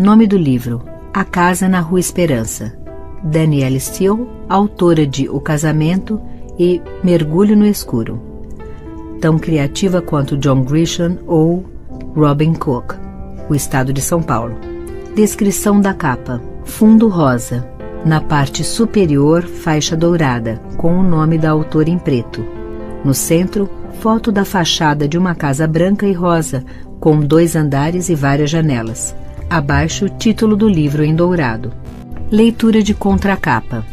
Nome do livro: A Casa na Rua Esperança. Danielle Steel, autora de O Casamento e Mergulho no Escuro. Tão criativa quanto John Grisham ou Robin Cook. O Estado de São Paulo. Descrição da capa: fundo rosa. Na parte superior, faixa dourada, com o nome da autora em preto. No centro, foto da fachada de uma casa branca e rosa, com 2 andares e várias janelas. Abaixo, título do livro em dourado. Leitura de contracapa.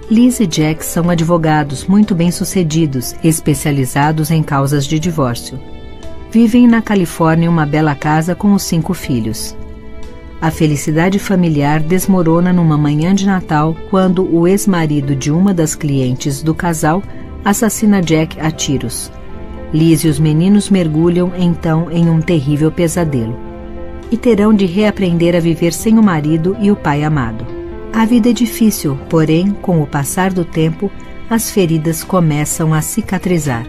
Liz e Jack são advogados muito bem-sucedidos, especializados em causas de divórcio. Vivem na Califórnia uma bela casa com os 5 filhos. A felicidade familiar desmorona numa manhã de Natal quando o ex-marido de uma das clientes do casal assassina Jack a tiros. Liz e os meninos mergulham então em um terrível pesadelo e terão de reaprender a viver sem o marido e o pai amado. A vida é difícil, porém, com o passar do tempo, as feridas começam a cicatrizar.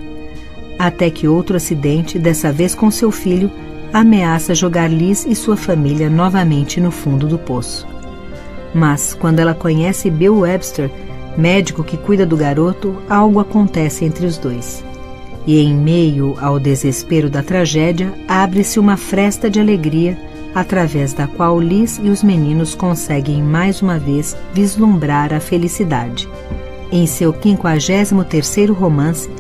Até que outro acidente, dessa vez com seu filho, ameaça jogar Liz e sua família novamente no fundo do poço. Mas, quando ela conhece Bill Webster, médico que cuida do garoto, algo acontece entre os dois. E em meio ao desespero da tragédia, abre-se uma fresta de alegria, através da qual Liz e os meninos conseguem mais uma vez vislumbrar a felicidade. Em seu 53º romance,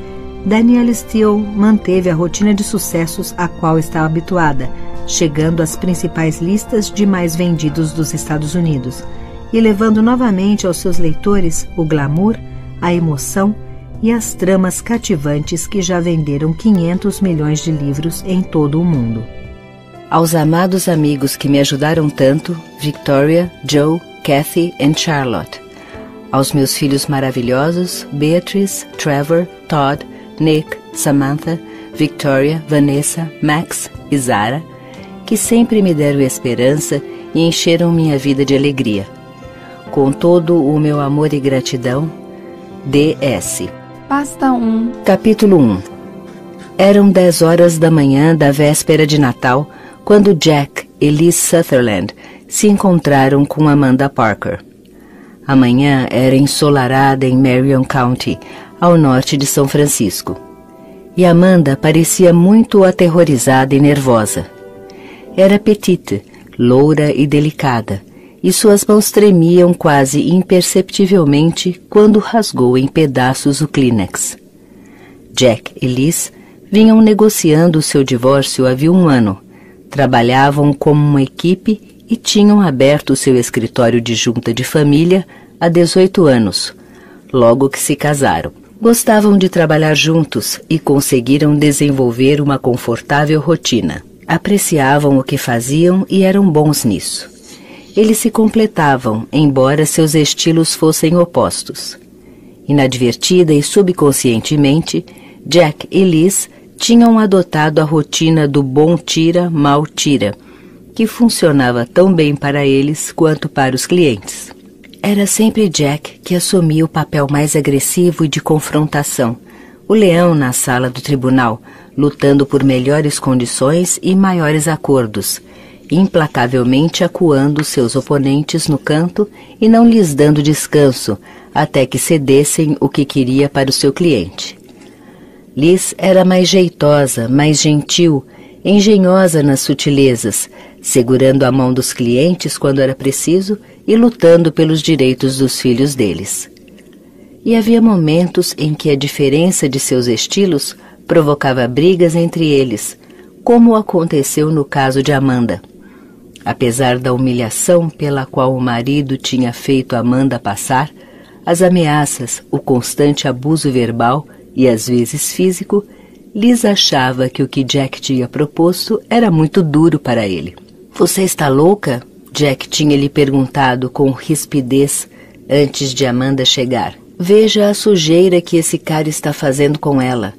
Danielle Steel manteve a rotina de sucessos a qual estava habituada, chegando às principais listas de mais vendidos dos Estados Unidos e levando novamente aos seus leitores o glamour, a emoção e as tramas cativantes que já venderam 500 milhões de livros em todo o mundo. Aos amados amigos que me ajudaram tanto, Victoria, Joe, Kathy e Charlotte. Aos meus filhos maravilhosos, Beatrice, Trevor, Todd, Nick, Samantha, Victoria, Vanessa, Max e Zara, que sempre me deram esperança e encheram minha vida de alegria. Com todo o meu amor e gratidão, D.S. Pasta 1. Capítulo 1. Eram 10 horas da manhã da véspera de Natal, quando Jack e Liz Sutherland se encontraram com Amanda Parker. A manhã era ensolarada em Marion County, ao norte de São Francisco. E Amanda parecia muito aterrorizada e nervosa. Era petite, loura e delicada, e suas mãos tremiam quase imperceptivelmente quando rasgou em pedaços o Kleenex. Jack e Liz vinham negociando o seu divórcio havia 1 ano, trabalhavam como uma equipe e tinham aberto seu escritório de junta de família há 18 anos, logo que se casaram. Gostavam de trabalhar juntos e conseguiram desenvolver uma confortável rotina. Apreciavam o que faziam e eram bons nisso. Eles se completavam, embora seus estilos fossem opostos. Inadvertida e subconscientemente, Jack e Liz tinham adotado a rotina do bom tira, mal tira, que funcionava tão bem para eles quanto para os clientes. Era sempre Jack que assumia o papel mais agressivo e de confrontação, o leão na sala do tribunal, lutando por melhores condições e maiores acordos, implacavelmente acuando seus oponentes no canto e não lhes dando descanso até que cedessem o que queria para o seu cliente. Liz era mais jeitosa, mais gentil, engenhosa nas sutilezas, segurando a mão dos clientes quando era preciso e lutando pelos direitos dos filhos deles. E havia momentos em que a diferença de seus estilos provocava brigas entre eles, como aconteceu no caso de Amanda. Apesar da humilhação pela qual o marido tinha feito Amanda passar, as ameaças, o constante abuso verbal e às vezes físico, Liz achava que o que Jack tinha proposto era muito duro para ele. "Você está louca?" Jack tinha lhe perguntado com rispidez antes de Amanda chegar. "Veja a sujeira que esse cara está fazendo com ela.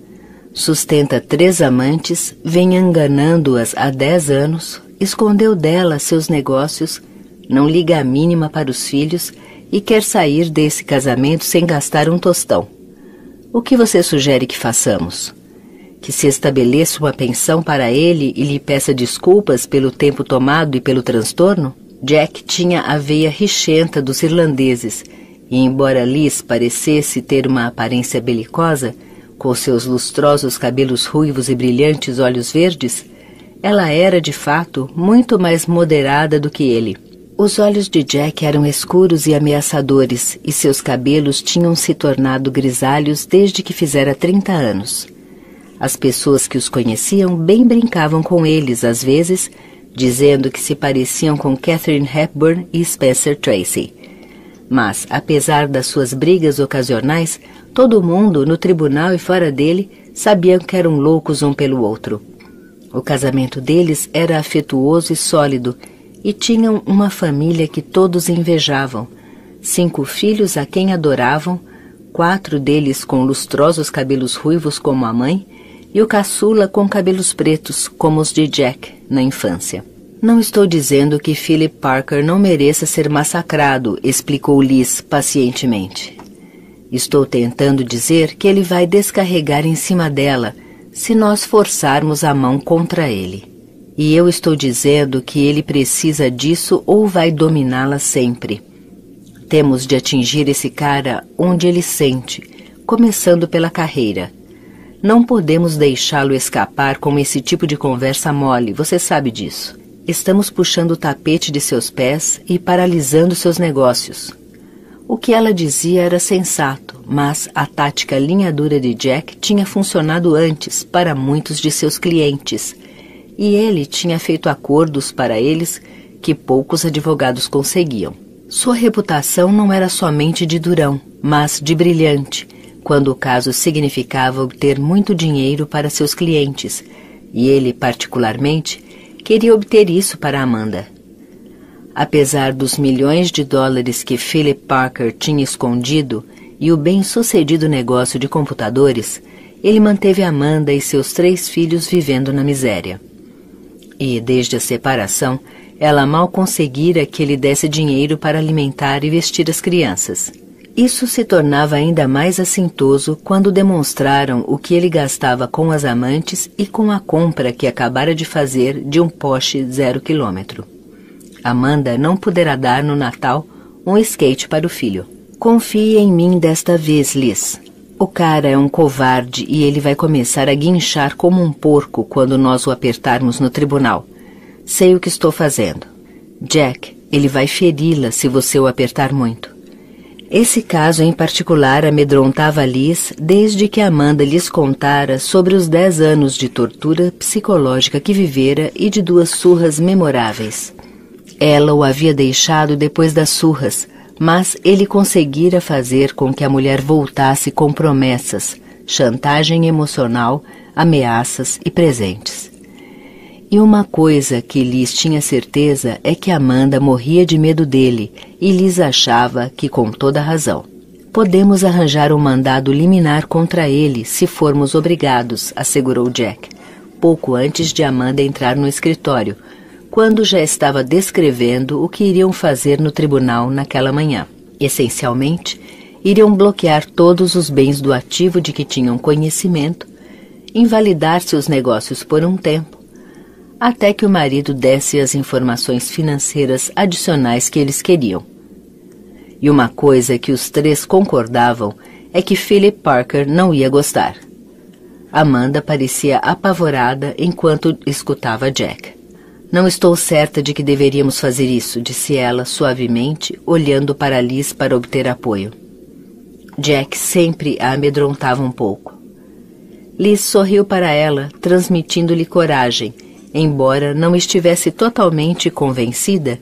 Sustenta 3 amantes, vem enganando-as há 10 anos, escondeu dela seus negócios, não liga a mínima para os filhos e quer sair desse casamento sem gastar um tostão. O que você sugere que façamos? Que se estabeleça uma pensão para ele e lhe peça desculpas pelo tempo tomado e pelo transtorno? Jack tinha a veia rixenta dos irlandeses, e embora Liz parecesse ter uma aparência belicosa, com seus lustrosos cabelos ruivos e brilhantes olhos verdes, ela era, de fato, muito mais moderada do que ele. Os olhos de Jack eram escuros e ameaçadores, e seus cabelos tinham se tornado grisalhos desde que fizera 30 anos. As pessoas que os conheciam bem brincavam com eles, às vezes, dizendo que se pareciam com Katharine Hepburn e Spencer Tracy. Mas, apesar das suas brigas ocasionais, todo mundo, no tribunal e fora dele, sabiam que eram loucos um pelo outro. O casamento deles era afetuoso e sólido, e tinham uma família que todos invejavam, 5 filhos a quem adoravam, 4 deles com lustrosos cabelos ruivos como a mãe, e o caçula com cabelos pretos, como os de Jack, na infância. Não estou dizendo que Philip Parker não mereça ser massacrado, explicou Liz pacientemente. Estou tentando dizer que ele vai descarregar em cima dela, se nós forçarmos a mão contra ele. E eu estou dizendo que ele precisa disso ou vai dominá-la sempre. Temos de atingir esse cara onde ele sente, começando pela carreira. Não podemos deixá-lo escapar com esse tipo de conversa mole, você sabe disso. Estamos puxando o tapete de seus pés e paralisando seus negócios. O que ela dizia era sensato, mas a tática linha dura de Jack tinha funcionado antes para muitos de seus clientes, e ele tinha feito acordos para eles que poucos advogados conseguiam. Sua reputação não era somente de durão, mas de brilhante, quando o caso significava obter muito dinheiro para seus clientes, e ele, particularmente, queria obter isso para Amanda. Apesar dos milhões de dólares que Philip Parker tinha escondido e o bem-sucedido negócio de computadores, ele manteve Amanda e seus 3 filhos vivendo na miséria. E, desde a separação, ela mal conseguira que ele desse dinheiro para alimentar e vestir as crianças. Isso se tornava ainda mais assintoso quando demonstraram o que ele gastava com as amantes e com a compra que acabara de fazer de um Porsche 0 km. Amanda não poderá dar no Natal um skate para o filho. Confie em mim desta vez, Liz. O cara é um covarde e ele vai começar a guinchar como um porco quando nós o apertarmos no tribunal. Sei o que estou fazendo. Jack, ele vai feri-la se você o apertar muito. Esse caso em particular amedrontava Liz desde que Amanda lhes contara sobre os 10 anos de tortura psicológica que vivera e de 2 surras memoráveis. Ela o havia deixado depois das surras, mas ele conseguira fazer com que a mulher voltasse com promessas, chantagem emocional, ameaças e presentes. E uma coisa que Liz tinha certeza é que Amanda morria de medo dele e Liz achava que com toda razão. Podemos arranjar um mandado liminar contra ele se formos obrigados, assegurou Jack, pouco antes de Amanda entrar no escritório, quando já estava descrevendo o que iriam fazer no tribunal naquela manhã. Essencialmente, iriam bloquear todos os bens do ativo de que tinham conhecimento, invalidar seus negócios por um tempo, até que o marido desse as informações financeiras adicionais que eles queriam. E uma coisa que os 3 concordavam é que Philip Parker não ia gostar. Amanda parecia apavorada enquanto escutava Jack. Não estou certa de que deveríamos fazer isso, disse ela suavemente, olhando para Liz para obter apoio. Jack sempre a amedrontava um pouco. Liz sorriu para ela, transmitindo-lhe coragem, embora não estivesse totalmente convencida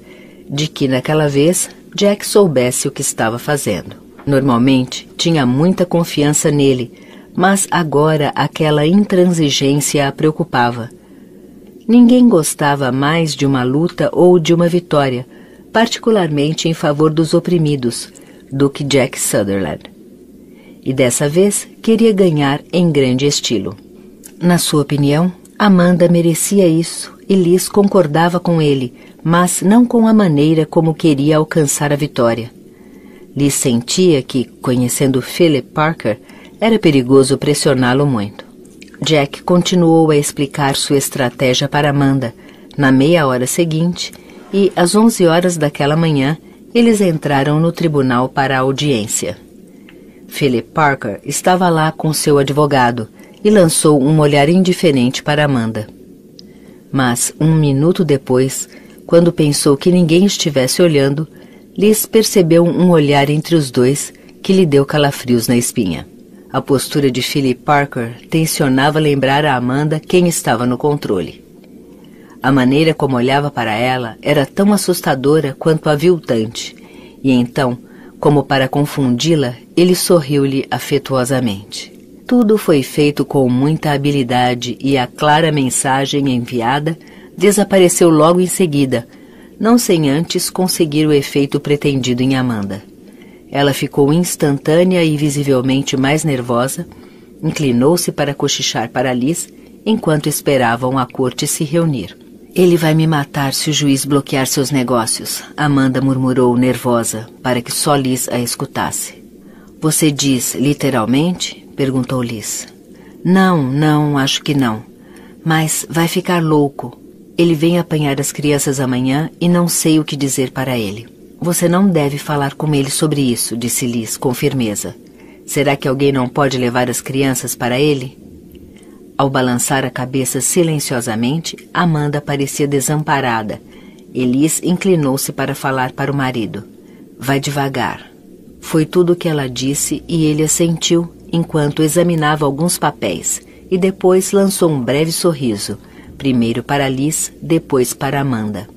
de que, naquela vez, Jack soubesse o que estava fazendo. Normalmente, tinha muita confiança nele, mas agora aquela intransigência a preocupava. Ninguém gostava mais de uma luta ou de uma vitória, particularmente em favor dos oprimidos, do que Jack Sutherland. E dessa vez queria ganhar em grande estilo. Na sua opinião, Amanda merecia isso e Liz concordava com ele, mas não com a maneira como queria alcançar a vitória. Liz sentia que, conhecendo Philip Parker, era perigoso pressioná-lo muito. Jack continuou a explicar sua estratégia para Amanda na meia hora seguinte e, às 11 horas daquela manhã, eles entraram no tribunal para a audiência. Philip Parker estava lá com seu advogado e lançou um olhar indiferente para Amanda. Mas, um minuto depois, quando pensou que ninguém estivesse olhando, Liz percebeu um olhar entre os dois que lhe deu calafrios na espinha. A postura de Philip Parker tensionava lembrar a Amanda quem estava no controle. A maneira como olhava para ela era tão assustadora quanto aviltante, e então, como para confundi-la, ele sorriu-lhe afetuosamente. Tudo foi feito com muita habilidade e a clara mensagem enviada desapareceu logo em seguida, não sem antes conseguir o efeito pretendido em Amanda. Ela ficou instantânea e visivelmente mais nervosa, inclinou-se para cochichar para Liz enquanto esperavam a corte se reunir. Ele vai me matar se o juiz bloquear seus negócios, Amanda murmurou nervosa, para que só Liz a escutasse. Você diz literalmente? Perguntou Liz. Não, acho que não. Mas vai ficar louco. Ele vem apanhar as crianças amanhã e não sei o que dizer para ele. Você não deve falar com ele sobre isso, disse Liz com firmeza. Será que alguém não pode levar as crianças para ele? Ao balançar a cabeça silenciosamente, Amanda parecia desamparada. E Liz inclinou-se para falar para o marido. Vai devagar. Foi tudo o que ela disse e ele assentiu enquanto examinava alguns papéis e depois lançou um breve sorriso, primeiro para Liz, depois para Amanda.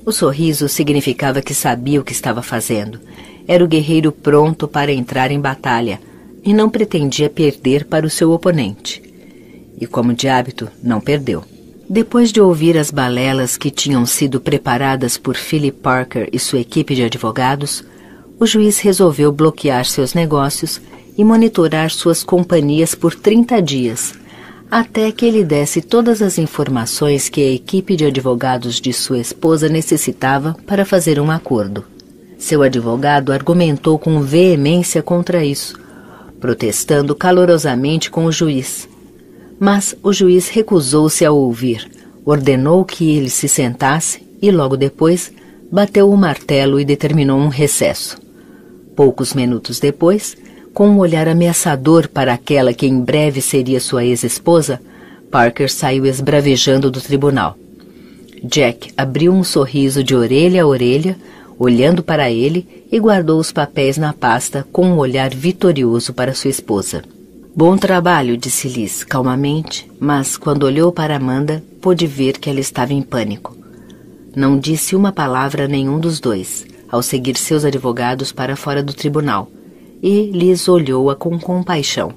O sorriso significava que sabia o que estava fazendo. Era o guerreiro pronto para entrar em batalha e não pretendia perder para o seu oponente. E, como de hábito, não perdeu. Depois de ouvir as balelas que tinham sido preparadas por Philip Parker e sua equipe de advogados, o juiz resolveu bloquear seus negócios e monitorar suas companhias por 30 dias, até que ele desse todas as informações que a equipe de advogados de sua esposa necessitava para fazer um acordo. Seu advogado argumentou com veemência contra isso, protestando calorosamente com o juiz. Mas o juiz recusou-se a ouvir, ordenou que ele se sentasse e, logo depois, bateu o martelo e determinou um recesso. Poucos minutos depois, com um olhar ameaçador para aquela que em breve seria sua ex-esposa, Parker saiu esbravejando do tribunal. Jack abriu um sorriso de orelha a orelha, olhando para ele, e guardou os papéis na pasta com um olhar vitorioso para sua esposa. Bom trabalho, disse Liz, calmamente, mas quando olhou para Amanda, pôde ver que ela estava em pânico. Não disse uma palavra a nenhum dos dois, ao seguir seus advogados para fora do tribunal, e Liz olhou-a com compaixão.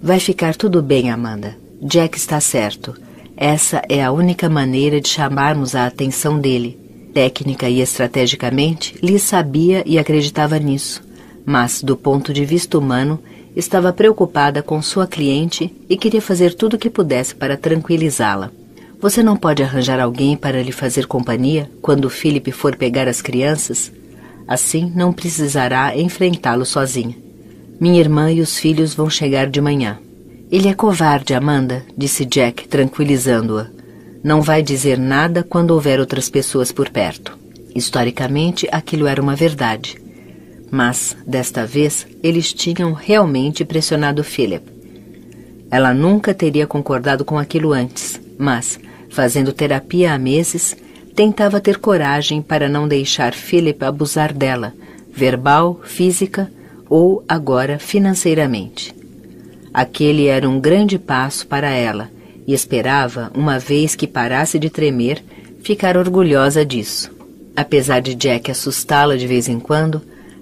Vai ficar tudo bem, Amanda. Jack está certo. Essa é a única maneira de chamarmos a atenção dele. Técnica e estrategicamente, Liz sabia e acreditava nisso, mas, do ponto de vista humano, estava preocupada com sua cliente e queria fazer tudo o que pudesse para tranquilizá-la. Você não pode arranjar alguém para lhe fazer companhia quando Philip for pegar as crianças? Assim não precisará enfrentá-lo sozinha. Minha irmã e os filhos vão chegar de manhã. Ele é covarde, Amanda, disse Jack, tranquilizando-a. Não vai dizer nada quando houver outras pessoas por perto. Historicamente, aquilo era uma verdade. Mas, desta vez, eles tinham realmente pressionado Philip. Ela nunca teria concordado com aquilo antes, mas, fazendo terapia há meses, tentava ter coragem para não deixar Philip abusar dela, verbal, física ou, agora, financeiramente. Aquele era um grande passo para ela e esperava, uma vez que parasse de tremer, ficar orgulhosa disso. Apesar de Jack assustá-la de vez em quando,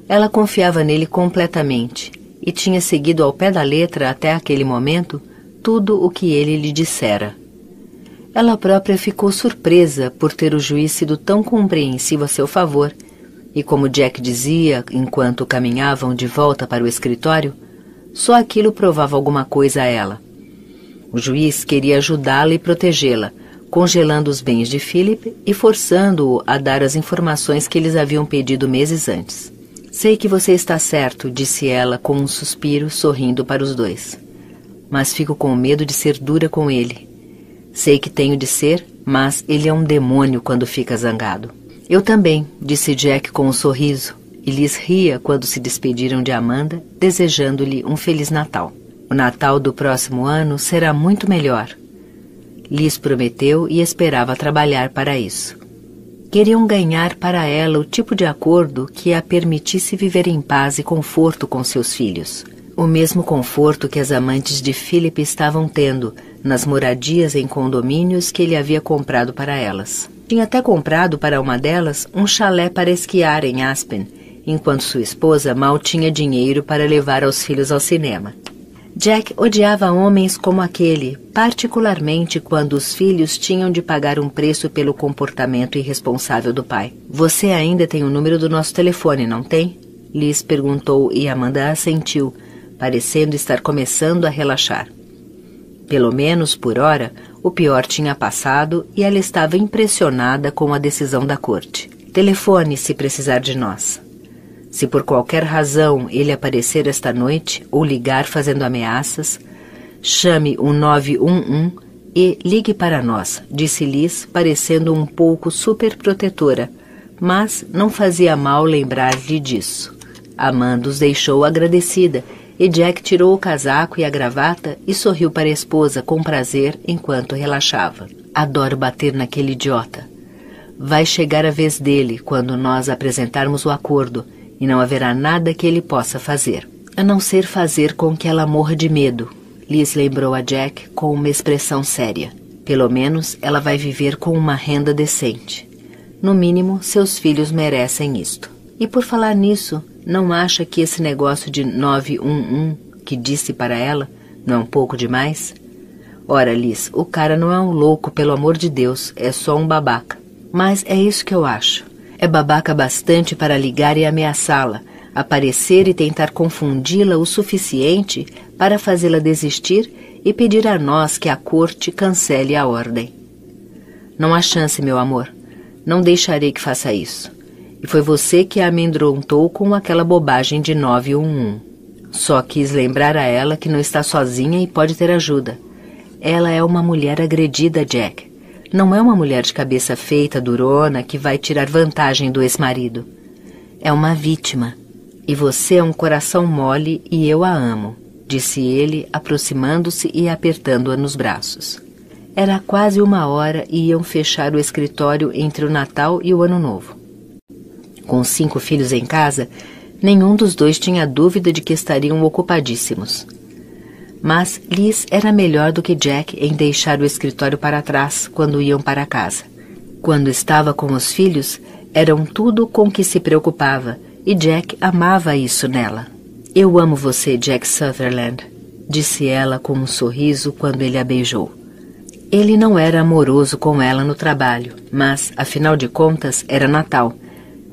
ela confiava nele completamente e tinha seguido ao pé da letra até aquele momento tudo o que ele lhe dissera. Ela própria ficou surpresa por ter o juiz sido tão compreensivo a seu favor, e como Jack dizia enquanto caminhavam de volta para o escritório, só aquilo provava alguma coisa a ela. O juiz queria ajudá-la e protegê-la, congelando os bens de Philip e forçando-o a dar as informações que eles haviam pedido meses antes. Sei que você está certo, disse ela com um suspiro, sorrindo para os dois. mas fico com medo de ser dura com ele. Sei que tenho de ser, mas ele é um demônio quando fica zangado. Eu também, disse Jack com um sorriso, e Liz ria quando se despediram de Amanda, desejando-lhe um Feliz Natal. O Natal do próximo ano será muito melhor. Liz prometeu e esperava trabalhar para isso. Queriam ganhar para ela o tipo de acordo que a permitisse viver em paz e conforto com seus filhos. O mesmo conforto que as amantes de Philip estavam tendo nas moradias em condomínios que ele havia comprado para elas. Tinha até comprado para uma delas um chalé para esquiar em Aspen, enquanto sua esposa mal tinha dinheiro para levar os filhos ao cinema. Jack odiava homens como aquele, particularmente quando os filhos tinham de pagar um preço pelo comportamento irresponsável do pai. Você ainda tem o número do nosso telefone, não tem? Liz perguntou e Amanda assentiu, parecendo estar começando a relaxar. Pelo menos, por hora, o pior tinha passado e ela estava impressionada com a decisão da corte. Telefone se precisar de nós. Se por qualquer razão ele aparecer esta noite ou ligar fazendo ameaças, chame o 911 e ligue para nós, disse Liz, parecendo um pouco superprotetora, mas não fazia mal lembrar-lhe disso. Amanda os deixou agradecida e Jack tirou o casaco e a gravata e sorriu para a esposa com prazer enquanto relaxava. Adoro bater naquele idiota. Vai chegar a vez dele quando nós apresentarmos o acordo e não haverá nada que ele possa fazer. A não ser fazer com que ela morra de medo, Liz lembrou a Jack com uma expressão séria. Pelo menos ela vai viver com uma renda decente. No mínimo, seus filhos merecem isto. E por falar nisso, não acha que esse negócio de 911 que disse para ela não é um pouco demais? Ora, Liz, o cara não é um louco, pelo amor de Deus, é só um babaca. Mas é isso que eu acho. É babaca bastante para ligar e ameaçá-la, aparecer e tentar confundi-la o suficiente para fazê-la desistir e pedir a nós que a corte cancele a ordem. Não há chance, meu amor. Não deixarei que faça isso. E foi você que a amedrontou com aquela bobagem de 911. Só quis lembrar a ela que não está sozinha e pode ter ajuda. Ela é uma mulher agredida, Jack. Não é uma mulher de cabeça feita, durona, que vai tirar vantagem do ex-marido. É uma vítima. E você é um coração mole e eu a amo, disse ele, aproximando-se e apertando-a nos braços. Era quase 1h e iam fechar o escritório entre o Natal e o Ano Novo. Com 5 filhos em casa, nenhum dos dois tinha dúvida de que estariam ocupadíssimos. Mas Liz era melhor do que Jack em deixar o escritório para trás quando iam para casa. Quando estava com os filhos, eram tudo com que se preocupava, e Jack amava isso nela. Eu amo você, Jack Sutherland, disse ela com um sorriso quando ele a beijou. Ele não era amoroso com ela no trabalho, mas, afinal de contas, era Natal.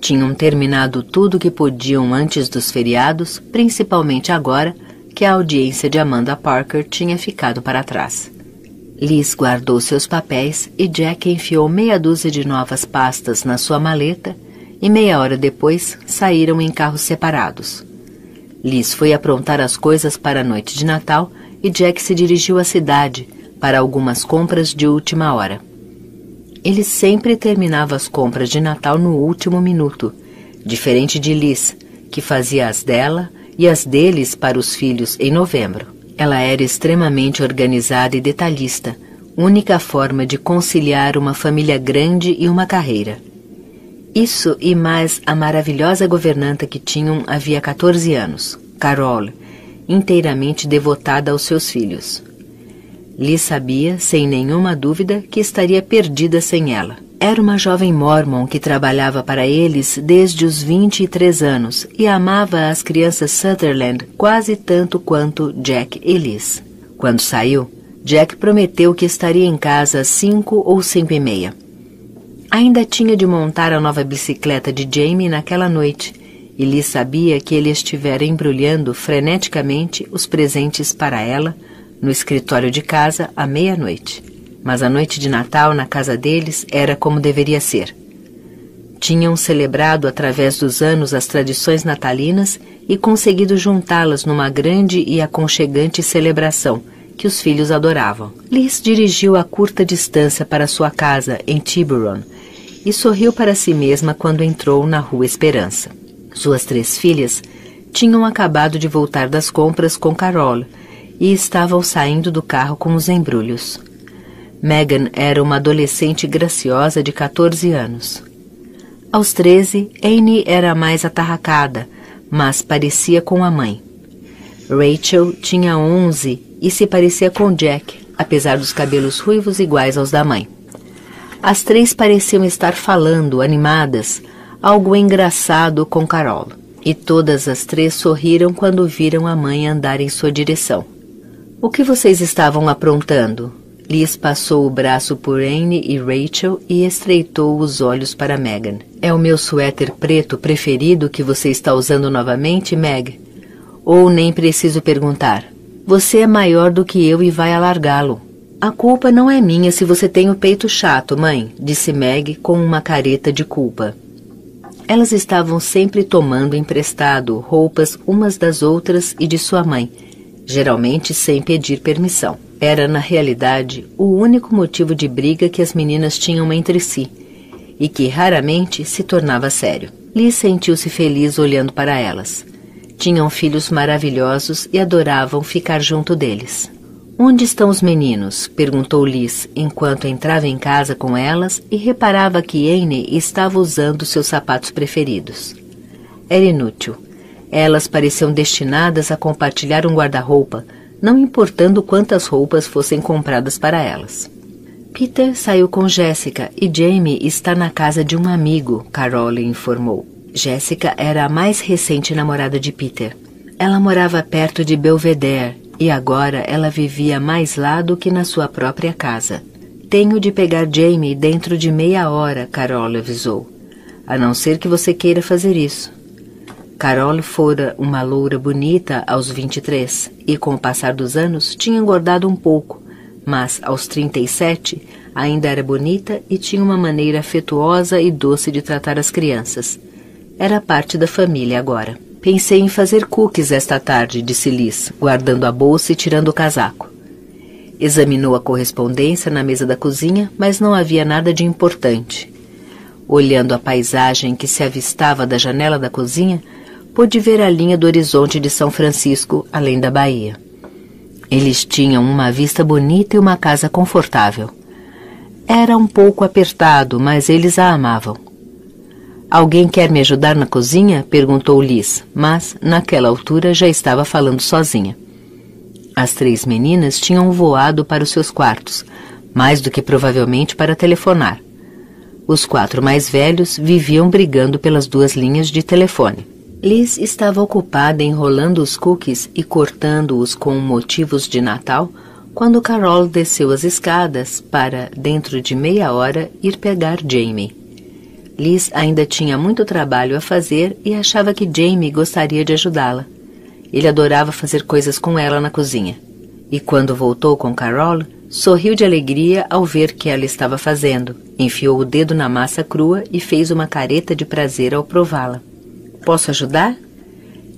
Tinham terminado tudo o que podiam antes dos feriados, principalmente agora que a audiência de Amanda Parker tinha ficado para trás. Liz guardou seus papéis e Jack enfiou meia dúzia de novas pastas na sua maleta e meia hora depois saíram em carros separados. Liz foi aprontar as coisas para a noite de Natal e Jack se dirigiu à cidade para algumas compras de última hora. Ele sempre terminava as compras de Natal no último minuto, diferente de Liz, que fazia as dela e as deles para os filhos em novembro. Ela era extremamente organizada e detalhista, única forma de conciliar uma família grande e uma carreira. Isso e mais a maravilhosa governanta que tinham havia 14 anos, Carol, inteiramente devotada aos seus filhos. Liz sabia, sem nenhuma dúvida, que estaria perdida sem ela. Era uma jovem Mormon que trabalhava para eles desde os 23 anos e amava as crianças Sutherland quase tanto quanto Jack e Liz. Quando saiu, Jack prometeu que estaria em casa às 5 ou 5:30. Ainda tinha de montar a nova bicicleta de Jamie naquela noite, e Liz sabia que ele estivera embrulhando freneticamente os presentes para ela no escritório de casa à meia-noite. Mas a noite de Natal na casa deles era como deveria ser. Tinham celebrado através dos anos as tradições natalinas e conseguido juntá-las numa grande e aconchegante celebração que os filhos adoravam. Liz dirigiu a curta distância para sua casa em Tiburon e sorriu para si mesma quando entrou na Rua Esperança. Suas 3 filhas tinham acabado de voltar das compras com Carol e estavam saindo do carro com os embrulhos. Megan era uma adolescente graciosa de 14 anos. Aos 13, Annie era mais atarracada, mas parecia com a mãe. Rachel tinha 11 e se parecia com Jack, apesar dos cabelos ruivos iguais aos da mãe. As 3 pareciam estar falando, animadas, algo engraçado com Carol, e todas as 3 sorriram quando viram a mãe andar em sua direção. O que vocês estavam aprontando? Liz passou o braço por Annie e Rachel e estreitou os olhos para Megan. É o meu suéter preto preferido que você está usando novamente, Meg? Ou nem preciso perguntar? Você é maior do que eu e vai alargá-lo. A culpa não é minha se você tem o peito chato, mãe, disse Meg com uma careta de culpa. Elas estavam sempre tomando emprestado roupas umas das outras e de sua mãe, geralmente sem pedir permissão. Era, na realidade, o único motivo de briga que as meninas tinham entre si, e que raramente se tornava sério. Liz sentiu-se feliz olhando para elas. Tinham filhos maravilhosos e adoravam ficar junto deles. Onde estão os meninos? Perguntou Liz, enquanto entrava em casa com elas e reparava que Annie estava usando seus sapatos preferidos. Era inútil. Elas pareciam destinadas a compartilhar um guarda-roupa, não importando quantas roupas fossem compradas para elas. Peter saiu com Jessica e Jamie está na casa de um amigo, Carol informou. Jessica era a mais recente namorada de Peter. Ela morava perto de Belvedere e agora ela vivia mais lá do que na sua própria casa. Tenho de pegar Jamie dentro de meia hora, Carol avisou. A não ser que você queira fazer isso. Carol fora uma loura bonita aos 23 e, com o passar dos anos, tinha engordado um pouco, mas aos 37 ainda era bonita e tinha uma maneira afetuosa e doce de tratar as crianças. Era parte da família agora. Pensei em fazer cookies esta tarde, disse Liz, guardando a bolsa e tirando o casaco. Examinou a correspondência na mesa da cozinha, mas não havia nada de importante. Olhando a paisagem que se avistava da janela da cozinha, pôde ver a linha do horizonte de São Francisco, além da Bahia. Eles tinham uma vista bonita e uma casa confortável. Era um pouco apertado, mas eles a amavam. Alguém quer me ajudar na cozinha? Perguntou Liz, mas, naquela altura, já estava falando sozinha. As 3 meninas tinham voado para os seus quartos, mais do que provavelmente para telefonar. Os 4 mais velhos viviam brigando pelas 2 linhas de telefone. Liz estava ocupada enrolando os cookies e cortando-os com motivos de Natal quando Carol desceu as escadas para, dentro de meia hora, ir pegar Jamie. Liz ainda tinha muito trabalho a fazer e achava que Jamie gostaria de ajudá-la. Ele adorava fazer coisas com ela na cozinha. E quando voltou com Carol, sorriu de alegria ao ver que ela estava fazendo, enfiou o dedo na massa crua e fez uma careta de prazer ao prová-la. Posso ajudar?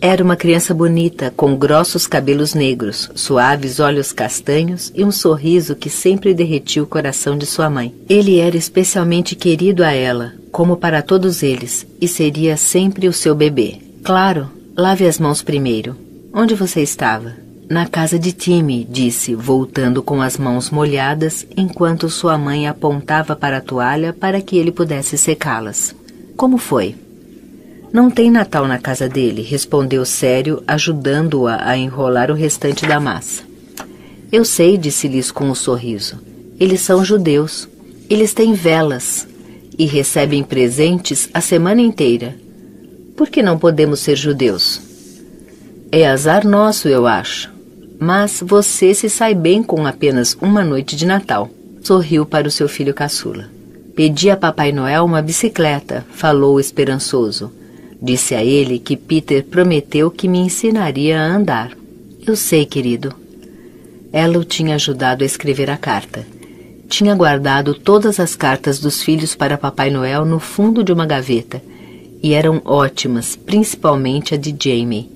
Era uma criança bonita, com grossos cabelos negros, suaves olhos castanhos e um sorriso que sempre derretia o coração de sua mãe. Ele era especialmente querido a ela, como para todos eles, e seria sempre o seu bebê. Claro, lave as mãos primeiro. Onde você estava? Na casa de Timmy, disse, voltando com as mãos molhadas, enquanto sua mãe apontava para a toalha para que ele pudesse secá-las. Como foi? Não tem Natal na casa dele, respondeu sério, ajudando-a a enrolar o restante da massa. Eu sei, disse Liz com um sorriso. Eles são judeus. Eles têm velas e recebem presentes a semana inteira. Por que não podemos ser judeus? É azar nosso, eu acho. Mas você se sai bem com apenas uma noite de Natal. Sorriu para o seu filho caçula. Pedi a Papai Noel uma bicicleta, falou esperançoso. Disse a ele que Peter prometeu que me ensinaria a andar. Eu sei, querido. Ela o tinha ajudado a escrever a carta. Tinha guardado todas as cartas dos filhos para Papai Noel no fundo de uma gaveta, e eram ótimas, principalmente a de Jamie.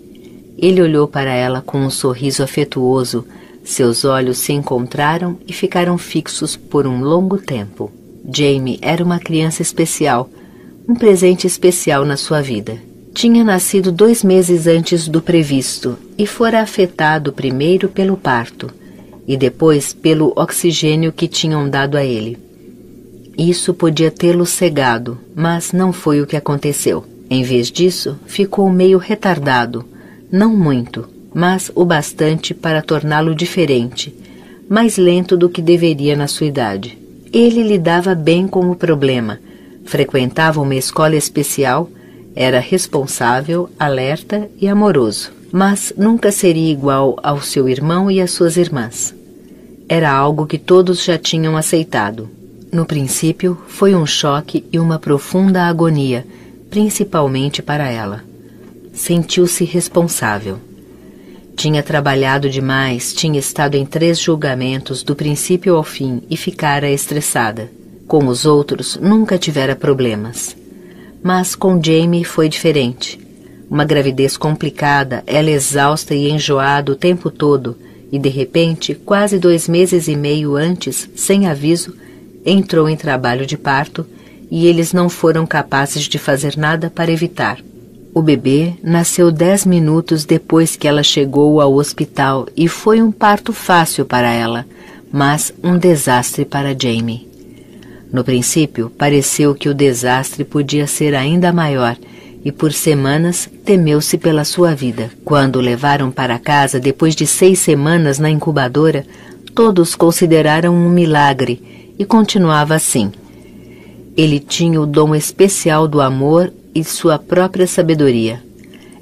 Ele olhou para ela com um sorriso afetuoso, Seus olhos se encontraram e ficaram fixos por um longo tempo. Jamie era uma criança especial, um presente especial na sua vida. Tinha nascido 2 meses antes do previsto e fora afetado primeiro pelo parto e depois pelo oxigênio que tinham dado a ele. Isso podia tê-lo cegado, mas não foi o que aconteceu. Em vez disso, ficou meio retardado, não muito, mas o bastante para torná-lo diferente, mais lento do que deveria na sua idade. Ele lidava bem com o problema, frequentava uma escola especial, era responsável, alerta e amoroso, mas nunca seria igual ao seu irmão e às suas irmãs. Era algo que todos já tinham aceitado. No princípio, foi um choque e uma profunda agonia, principalmente para ela. Sentiu-se responsável. Tinha trabalhado demais, tinha estado em 3 julgamentos do princípio ao fim e ficara estressada. Com os outros, nunca tivera problemas. Mas com Jamie foi diferente. Uma gravidez complicada, ela exausta e enjoada o tempo todo, e de repente, quase 2 meses e meio antes, sem aviso, entrou em trabalho de parto e eles não foram capazes de fazer nada para evitar. O bebê nasceu 10 minutos depois que ela chegou ao hospital e foi um parto fácil para ela, mas um desastre para Jamie. No princípio, pareceu que o desastre podia ser ainda maior e por semanas temeu-se pela sua vida. Quando o levaram para casa depois de 6 semanas na incubadora, todos consideraram um milagre e continuava assim. Ele tinha o dom especial do amor e sua própria sabedoria.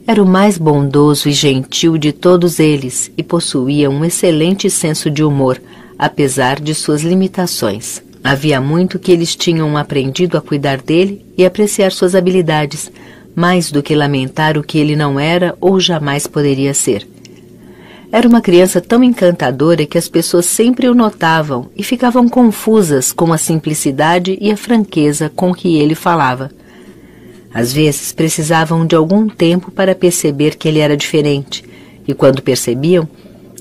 Era o mais bondoso e gentil de todos eles e possuía um excelente senso de humor, apesar de suas limitações. Havia muito que eles tinham aprendido a cuidar dele e apreciar suas habilidades, mais do que lamentar o que ele não era ou jamais poderia ser. Era uma criança tão encantadora que as pessoas sempre o notavam e ficavam confusas com a simplicidade e a franqueza com que ele falava. Às vezes precisavam de algum tempo para perceber que ele era diferente, e quando percebiam,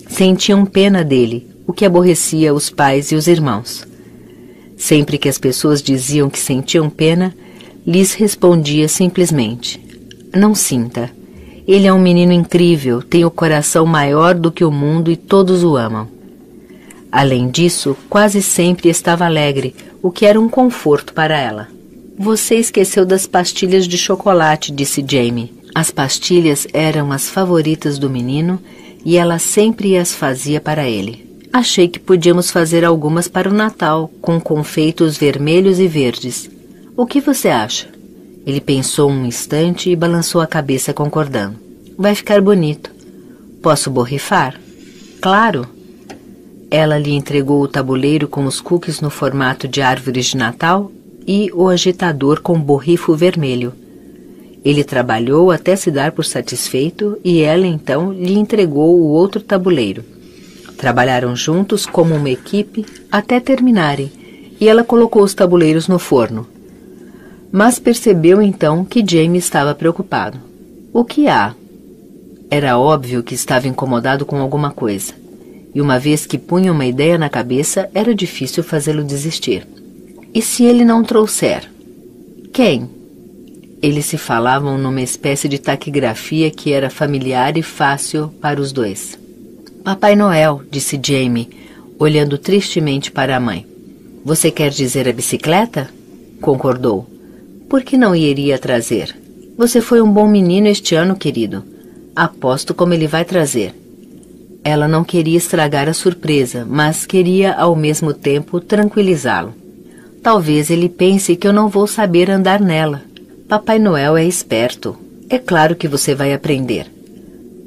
sentiam pena dele, o que aborrecia os pais e os irmãos. Sempre que as pessoas diziam que sentiam pena, lhes respondia simplesmente: "Não sinta. Ele é um menino incrível, tem o coração maior do que o mundo e todos o amam." Além disso, quase sempre estava alegre, o que era um conforto para ela. "Você esqueceu das pastilhas de chocolate", disse Jamie. As pastilhas eram as favoritas do menino e ela sempre as fazia para ele. "Achei que podíamos fazer algumas para o Natal, com confeitos vermelhos e verdes. O que você acha?" Ele pensou um instante e balançou a cabeça concordando. "Vai ficar bonito. Posso borrifar?" "Claro." Ela lhe entregou o tabuleiro com os cookies no formato de árvores de Natal e o agitador com borrifo vermelho. Ele trabalhou até se dar por satisfeito e ela então lhe entregou o outro tabuleiro. Trabalharam juntos como uma equipe até terminarem e ela colocou os tabuleiros no forno. Mas percebeu então que Jamie estava preocupado. "O que há?" Era óbvio que estava incomodado com alguma coisa. E uma vez que punha uma ideia na cabeça, era difícil fazê-lo desistir. "E se ele não trouxer?" "Quem?" Eles se falavam numa espécie de taquigrafia que era familiar e fácil para os dois. "Papai Noel", disse Jamie, olhando tristemente para a mãe. "Você quer dizer a bicicleta?" Concordou. "Por que não iria trazer? Você foi um bom menino este ano, querido. Aposto como ele vai trazer." Ela não queria estragar a surpresa, mas queria ao mesmo tempo tranquilizá-lo. "Talvez ele pense que eu não vou saber andar nela. Papai Noel é esperto. É claro que você vai aprender.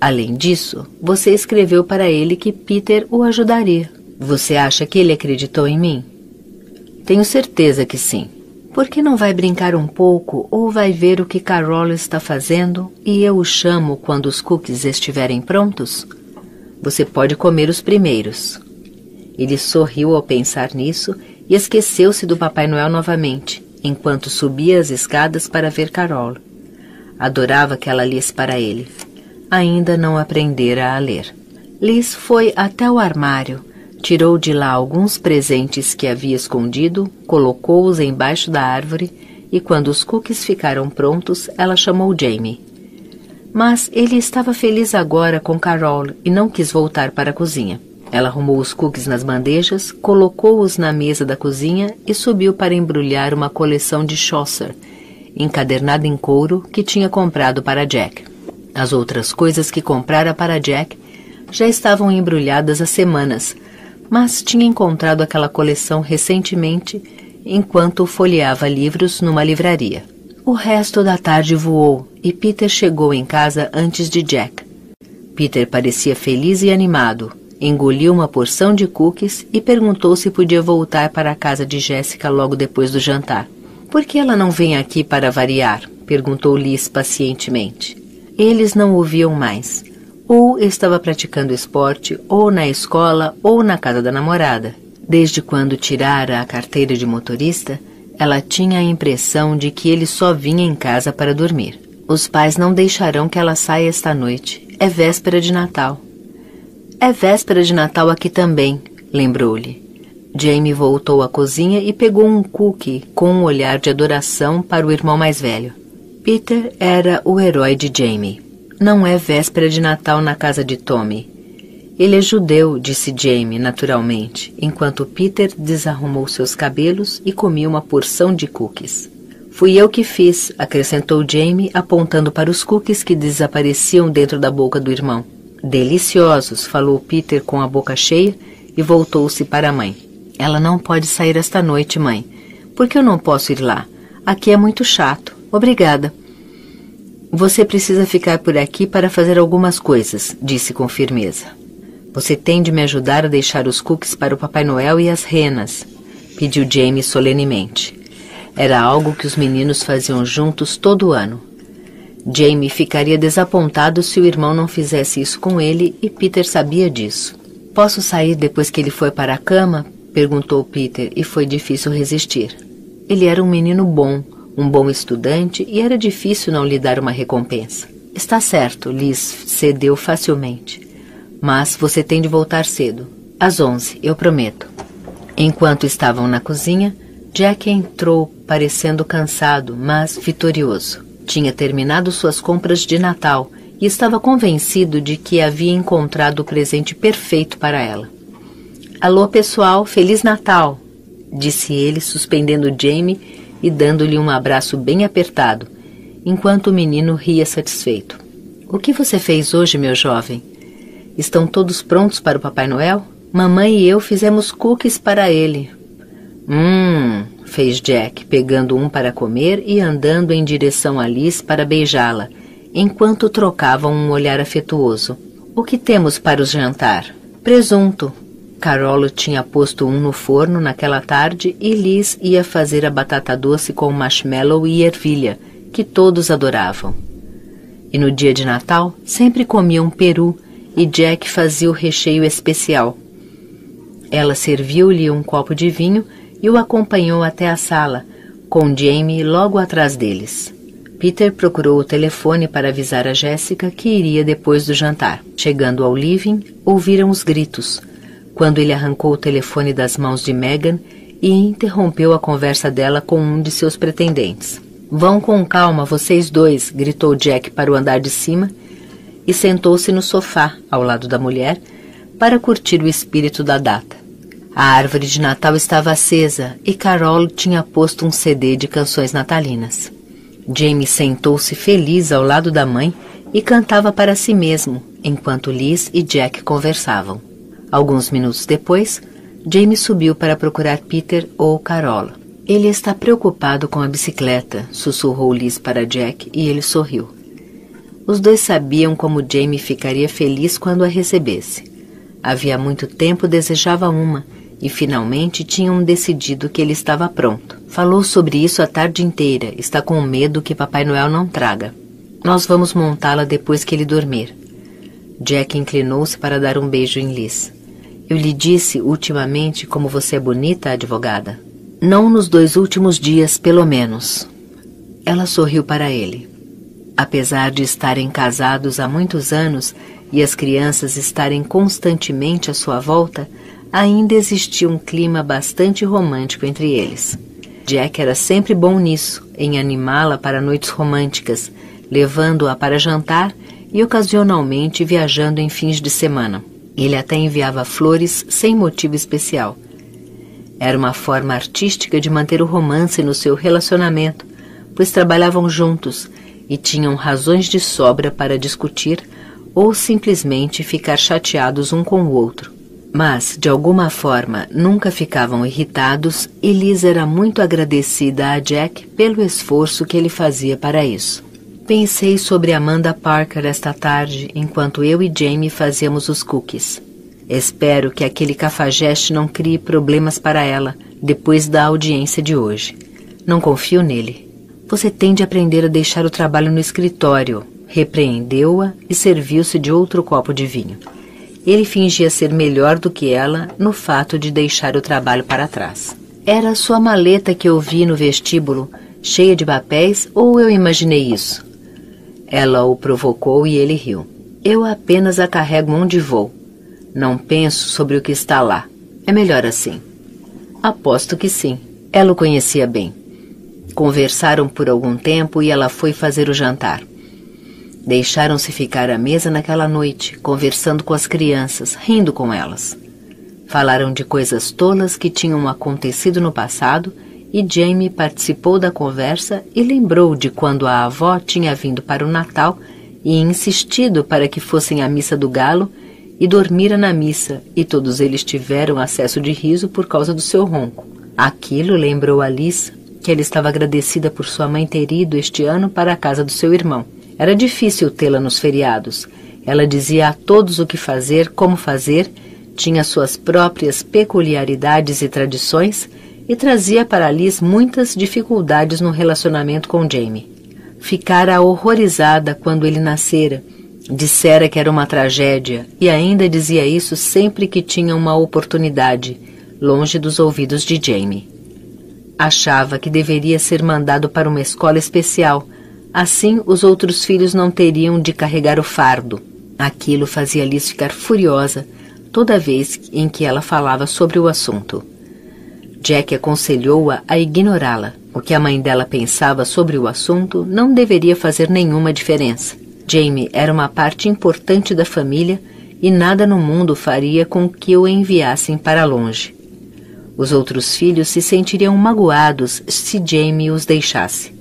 Além disso, você escreveu para ele que Peter o ajudaria. Você acha que ele acreditou em mim?" "Tenho certeza que sim. Por que não vai brincar um pouco ou vai ver o que Carol está fazendo e eu o chamo quando os cookies estiverem prontos? Você pode comer os primeiros." Ele sorriu ao pensar nisso e esqueceu-se do Papai Noel novamente, enquanto subia as escadas para ver Carol. Adorava que ela lesse para ele. Ainda não aprendera a ler. Liz foi até o armário, tirou de lá alguns presentes que havia escondido, colocou-os embaixo da árvore e quando os cookies ficaram prontos, ela chamou Jamie. Mas ele estava feliz agora com Carol e não quis voltar para a cozinha. Ela arrumou os cookies nas bandejas, colocou-os na mesa da cozinha e subiu para embrulhar uma coleção de Chaucer, encadernada em couro, que tinha comprado para Jack. As outras coisas que comprara para Jack já estavam embrulhadas há semanas, mas tinha encontrado aquela coleção recentemente enquanto folheava livros numa livraria. O resto da tarde voou e Peter chegou em casa antes de Jack. Peter parecia feliz e animado. Engoliu uma porção de cookies e perguntou se podia voltar para a casa de Jéssica logo depois do jantar. «Por que ela não vem aqui para variar?» perguntou Liz pacientemente. Eles não ouviam mais. Ou estava praticando esporte, ou na escola, ou na casa da namorada. Desde quando tirara a carteira de motorista, ela tinha a impressão de que ele só vinha em casa para dormir. «Os pais não deixarão que ela saia esta noite. É véspera de Natal.» «É véspera de Natal aqui também», lembrou-lhe. Jamie voltou à cozinha e pegou um cookie com um olhar de adoração para o irmão mais velho. Peter era o herói de Jamie. «Não é véspera de Natal na casa de Tommy. Ele é judeu», disse Jamie naturalmente, enquanto Peter desarrumou seus cabelos e comia uma porção de cookies. «Fui eu que fiz», acrescentou Jamie, apontando para os cookies que desapareciam dentro da boca do irmão. «Deliciosos», falou Peter com a boca cheia e voltou-se para a mãe. «Ela não pode sair esta noite, mãe. Por que eu não posso ir lá? Aqui é muito chato. Obrigada.» «Você precisa ficar por aqui para fazer algumas coisas», disse com firmeza. «Você tem de me ajudar a deixar os cookies para o Papai Noel e as renas», pediu Jamie solenemente. Era algo que os meninos faziam juntos todo ano. Jamie ficaria desapontado se o irmão não fizesse isso com ele e Peter sabia disso. «Posso sair depois que ele for para a cama?» perguntou Peter e foi difícil resistir. Ele era um menino bom, um bom estudante e era difícil não lhe dar uma recompensa. «Está certo», Liz cedeu facilmente. «Mas você tem de voltar cedo. Às 11, eu prometo.» Enquanto estavam na cozinha, Jack entrou parecendo cansado, mas vitorioso. Tinha terminado suas compras de Natal e estava convencido de que havia encontrado o presente perfeito para ela. «Alô, pessoal, Feliz Natal!» disse ele, suspendendo Jamie e dando-lhe um abraço bem apertado, enquanto o menino ria satisfeito. «O que você fez hoje, meu jovem? Estão todos prontos para o Papai Noel? Mamãe e eu fizemos cookies para ele.» Fez Jack, pegando um para comer e andando em direção a Liz para beijá-la, enquanto trocavam um olhar afetuoso. «O que temos para o jantar?» «Presunto.» Carol tinha posto um no forno naquela tarde e Liz ia fazer a batata doce com marshmallow e ervilha, que todos adoravam. E no dia de Natal, sempre comiam peru e Jack fazia o recheio especial. Ela serviu-lhe um copo de vinho e o acompanhou até a sala, com Jamie logo atrás deles. Peter procurou o telefone para avisar a Jéssica que iria depois do jantar. Chegando ao living, ouviram os gritos, quando ele arrancou o telefone das mãos de Megan e interrompeu a conversa dela com um de seus pretendentes. «Vão com calma, vocês dois», gritou Jack para o andar de cima e sentou-se no sofá, ao lado da mulher, para curtir o espírito da data. A árvore de Natal estava acesa e Carol tinha posto um CD de canções natalinas. Jamie sentou-se feliz ao lado da mãe e cantava para si mesmo, enquanto Liz e Jack conversavam. Alguns minutos depois, Jamie subiu para procurar Peter ou Carol. «Ele está preocupado com a bicicleta», sussurrou Liz para Jack e ele sorriu. Os dois sabiam como Jamie ficaria feliz quando a recebesse. Havia muito tempo desejava uma e finalmente tinham decidido que ele estava pronto. Falou sobre isso a tarde inteira, está com medo que Papai Noel não traga. «Nós vamos montá-la depois que ele dormir.» Jack inclinou-se para dar um beijo em Liz. «Eu lhe disse ultimamente como você é bonita, advogada?» «Não nos 2 últimos dias, pelo menos.» Ela sorriu para ele. Apesar de estarem casados há muitos anos, e as crianças estarem constantemente à sua volta, ainda existia um clima bastante romântico entre eles. Jack era sempre bom nisso, em animá-la para noites românticas, levando-a para jantar e ocasionalmente viajando em fins de semana. Ele até enviava flores sem motivo especial. Era uma forma artística de manter o romance no seu relacionamento, pois trabalhavam juntos e tinham razões de sobra para discutir ou simplesmente ficar chateados um com o outro. Mas, de alguma forma, nunca ficavam irritados e Liz era muito agradecida a Jack pelo esforço que ele fazia para isso. Pensei sobre Amanda Parker esta tarde, enquanto eu e Jamie fazíamos os cookies. Espero que aquele cafajeste não crie problemas para ela depois da audiência de hoje. Não confio nele. Você tem de aprender a deixar o trabalho no escritório. Repreendeu-a e serviu-se de outro copo de vinho. Ele fingia ser melhor do que ela no fato de deixar o trabalho para trás. Era a sua maleta que eu vi no vestíbulo, cheia de papéis, ou eu imaginei isso? Ela o provocou e ele riu. Eu apenas a carrego onde vou. Não penso sobre o que está lá. É melhor assim. Aposto que sim. Ela o conhecia bem. Conversaram por algum tempo e ela foi fazer o jantar. Deixaram-se ficar à mesa naquela noite, conversando com as crianças, rindo com elas. Falaram de coisas tolas que tinham acontecido no passado e Jamie participou da conversa e lembrou de quando a avó tinha vindo para o Natal e insistido para que fossem à missa do galo e dormira na missa, e todos eles tiveram acesso de riso por causa do seu ronco. Aquilo lembrou a Liz que ela estava agradecida por sua mãe ter ido este ano para a casa do seu irmão. Era difícil tê-la nos feriados. Ela dizia a todos o que fazer, como fazer, tinha suas próprias peculiaridades e tradições e trazia para Liz muitas dificuldades no relacionamento com Jamie. Ficara horrorizada quando ele nascera. Dissera que era uma tragédia e ainda dizia isso sempre que tinha uma oportunidade, longe dos ouvidos de Jamie. Achava que deveria ser mandado para uma escola especial. Assim, os outros filhos não teriam de carregar o fardo. Aquilo fazia Liz ficar furiosa toda vez em que ela falava sobre o assunto. Jack aconselhou-a a ignorá-la. O que a mãe dela pensava sobre o assunto não deveria fazer nenhuma diferença. Jamie era uma parte importante da família e nada no mundo faria com que o enviassem para longe. Os outros filhos se sentiriam magoados se Jamie os deixasse.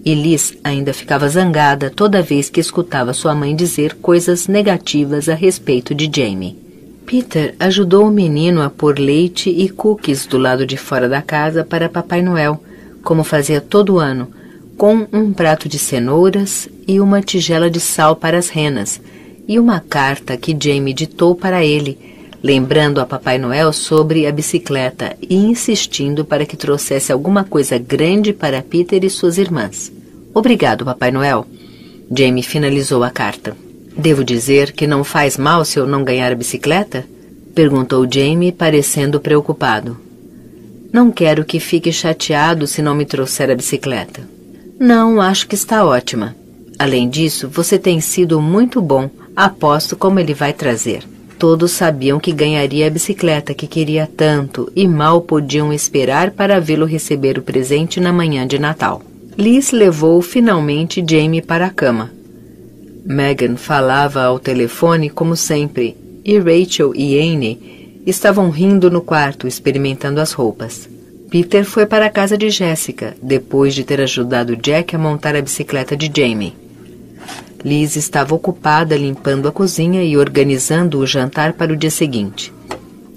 E Liz ainda ficava zangada toda vez que escutava sua mãe dizer coisas negativas a respeito de Jamie. Peter ajudou o menino a pôr leite e cookies do lado de fora da casa para Papai Noel, como fazia todo ano, com um prato de cenouras e uma tigela de sal para as renas, e uma carta que Jamie ditou para ele, lembrando a Papai Noel sobre a bicicleta e insistindo para que trouxesse alguma coisa grande para Peter e suas irmãs. Obrigado, Papai Noel. Jamie finalizou a carta. Devo dizer que não faz mal se eu não ganhar a bicicleta? Perguntou Jamie, parecendo preocupado. Não quero que fique chateado se não me trouxer a bicicleta. Não, acho que está ótima. Além disso, você tem sido muito bom. Aposto como ele vai trazer. Todos sabiam que ganharia a bicicleta que queria tanto e mal podiam esperar para vê-lo receber o presente na manhã de Natal. Liz levou finalmente Jamie para a cama. Megan falava ao telefone como sempre, e Rachel e Annie estavam rindo no quarto, experimentando as roupas. Peter foi para a casa de Jessica, depois de ter ajudado Jack a montar a bicicleta de Jamie. Liz estava ocupada limpando a cozinha e organizando o jantar para o dia seguinte.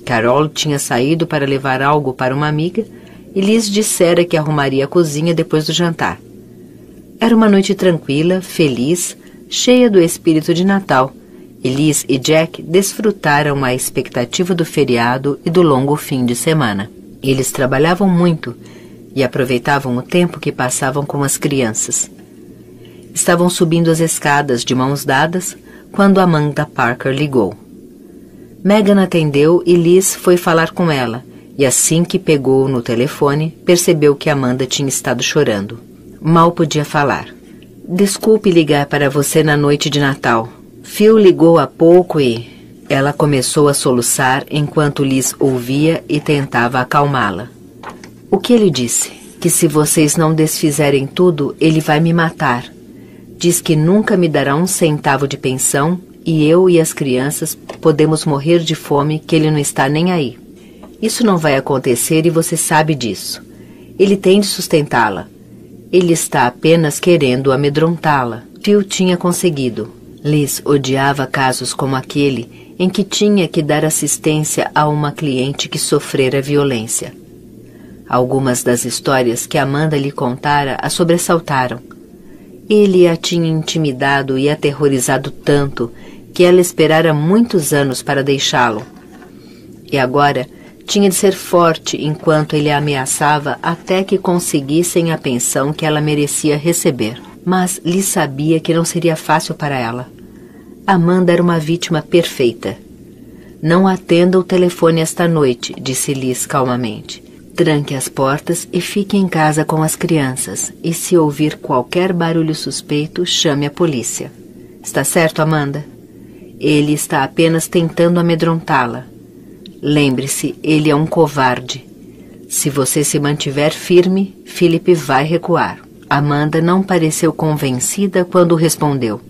Carol tinha saído para levar algo para uma amiga e Liz dissera que arrumaria a cozinha depois do jantar. Era uma noite tranquila, feliz, cheia do espírito de Natal, e Liz e Jack desfrutaram a expectativa do feriado e do longo fim de semana. Eles trabalhavam muito e aproveitavam o tempo que passavam com as crianças. Estavam subindo as escadas de mãos dadas quando Amanda Parker ligou. Megan atendeu e Liz foi falar com ela, e assim que pegou no telefone, percebeu que Amanda tinha estado chorando. Mal podia falar. Desculpe ligar para você na noite de Natal. Phil ligou há pouco e... Ela começou a soluçar enquanto Liz ouvia e tentava acalmá-la. O que ele disse? Que se vocês não desfizerem tudo, ele vai me matar. Diz que nunca me dará um centavo de pensão e eu e as crianças podemos morrer de fome, que ele não está nem aí. Isso não vai acontecer e você sabe disso. Ele tem de sustentá-la. Ele está apenas querendo amedrontá-la. Phil tinha conseguido. Liz odiava casos como aquele em que tinha que dar assistência a uma cliente que sofrera violência. Algumas das histórias que Amanda lhe contara a sobressaltaram. Ele a tinha intimidado e aterrorizado tanto que ela esperara muitos anos para deixá-lo. E agora tinha de ser forte enquanto ele a ameaçava até que conseguissem a pensão que ela merecia receber. Mas Liz sabia que não seria fácil para ela. Amanda era uma vítima perfeita. Não atenda o telefone esta noite, disse Liz calmamente. Tranque as portas e fique em casa com as crianças. E se ouvir qualquer barulho suspeito, chame a polícia. Está certo, Amanda? Ele está apenas tentando amedrontá-la. Lembre-se, ele é um covarde. Se você se mantiver firme, Philip vai recuar. Amanda não pareceu convencida quando respondeu.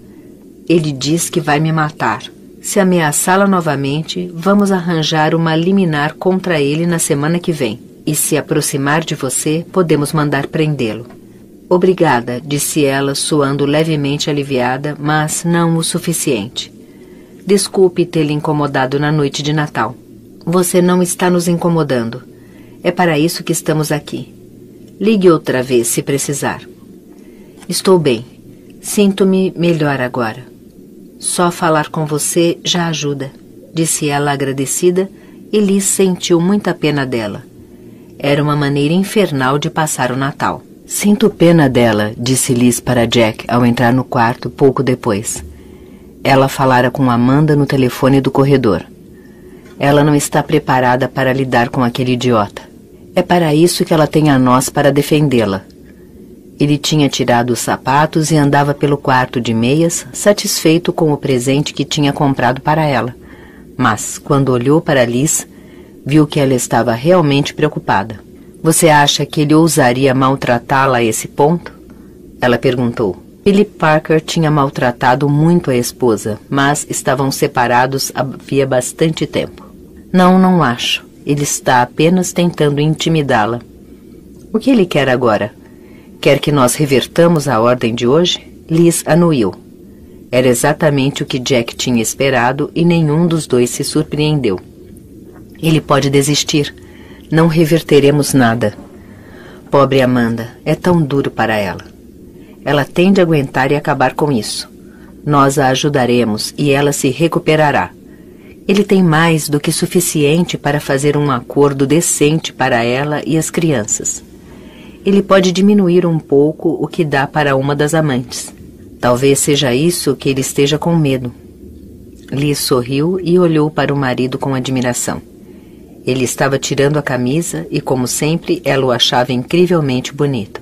Ele diz que vai me matar. Se ameaçá-la novamente, vamos arranjar uma liminar contra ele na semana que vem. E se aproximar de você, podemos mandar prendê-lo. Obrigada, disse ela, soando levemente aliviada, mas não o suficiente. Desculpe tê-lo incomodado na noite de Natal. Você não está nos incomodando. É para isso que estamos aqui. Ligue outra vez, se precisar. Estou bem. Sinto-me melhor agora. Só falar com você já ajuda, disse ela agradecida, e Liz sentiu muita pena dela. Era uma maneira infernal de passar o Natal. Sinto pena dela, disse Liz para Jack ao entrar no quarto pouco depois. Ela falara com Amanda no telefone do corredor. Ela não está preparada para lidar com aquele idiota. É para isso que ela tem a nós para defendê-la. Ele tinha tirado os sapatos e andava pelo quarto de meias, satisfeito com o presente que tinha comprado para ela. Mas, quando olhou para Liz, viu que ela estava realmente preocupada. Você acha que ele ousaria maltratá-la a esse ponto? Ela perguntou. Philip Parker tinha maltratado muito a esposa, mas estavam separados havia bastante tempo. Não acho. Ele está apenas tentando intimidá-la. O que ele quer agora? Quer que nós revertamos a ordem de hoje? Liz anuiu. Era exatamente o que Jack tinha esperado e nenhum dos dois se surpreendeu. Ele pode desistir. Não reverteremos nada. Pobre Amanda, é tão duro para ela. Ela tem de aguentar e acabar com isso. Nós a ajudaremos e ela se recuperará. Ele tem mais do que suficiente para fazer um acordo decente para ela e as crianças. Ele pode diminuir um pouco o que dá para uma das amantes. Talvez seja isso que ele esteja com medo. Liz sorriu e olhou para o marido com admiração. Ele estava tirando a camisa e, como sempre, ela o achava incrivelmente bonito.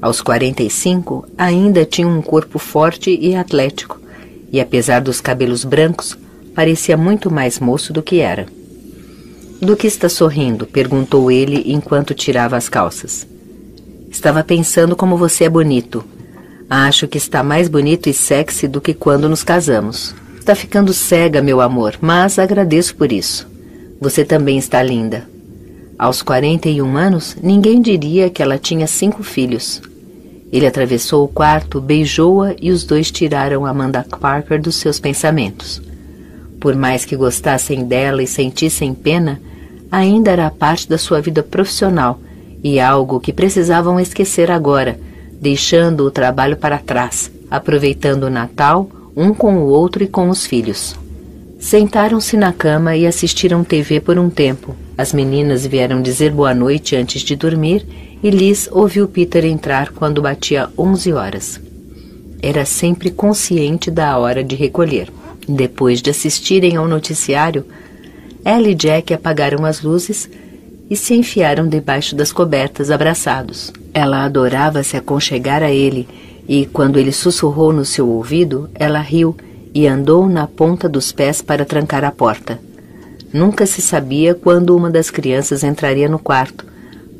Aos 45, ainda tinha um corpo forte e atlético, e apesar dos cabelos brancos, parecia muito mais moço do que era. Do que está sorrindo? Perguntou ele enquanto tirava as calças. Estava pensando como você é bonito. Acho que está mais bonito e sexy do que quando nos casamos. Está ficando cega, meu amor, mas agradeço por isso. Você também está linda. Aos 41 anos, ninguém diria que ela tinha 5 filhos. Ele atravessou o quarto, beijou-a e os dois tiraram Amanda Parker dos seus pensamentos. Por mais que gostassem dela e sentissem pena, ainda era parte da sua vida profissional e algo que precisavam esquecer agora, deixando o trabalho para trás, aproveitando o Natal, um com o outro e com os filhos. Sentaram-se na cama e assistiram TV por um tempo. As meninas vieram dizer boa noite antes de dormir e Liz ouviu Peter entrar quando batia 11 horas. Era sempre consciente da hora de recolher. Depois de assistirem ao noticiário, ela e Jack apagaram as luzes e se enfiaram debaixo das cobertas abraçados. Ela adorava se aconchegar a ele e, quando ele sussurrou no seu ouvido, ela riu e andou na ponta dos pés para trancar a porta. Nunca se sabia quando uma das crianças entraria no quarto,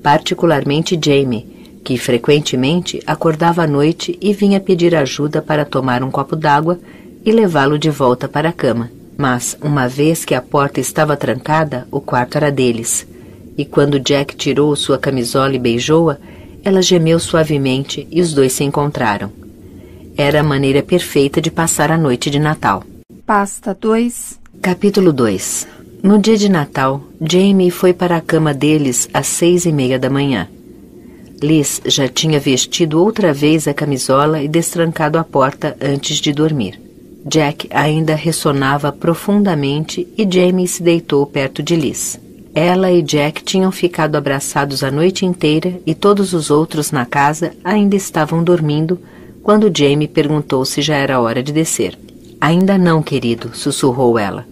particularmente Jamie, que frequentemente acordava à noite e vinha pedir ajuda para tomar um copo d'água e levá-lo de volta para a cama. Mas, uma vez que a porta estava trancada, o quarto era deles. E quando Jack tirou sua camisola e beijou-a, ela gemeu suavemente e os dois se encontraram. Era a maneira perfeita de passar a noite de Natal. Pasta 2. Capítulo 2. No dia de Natal, Jamie foi para a cama deles às 6:30 da manhã. Liz já tinha vestido outra vez a camisola e destrancado a porta antes de dormir. Jack ainda ressonava profundamente e Jamie se deitou perto de Liz. Ela e Jack tinham ficado abraçados a noite inteira e todos os outros na casa ainda estavam dormindo quando Jamie perguntou se já era hora de descer. Ainda não, querido, sussurrou ela.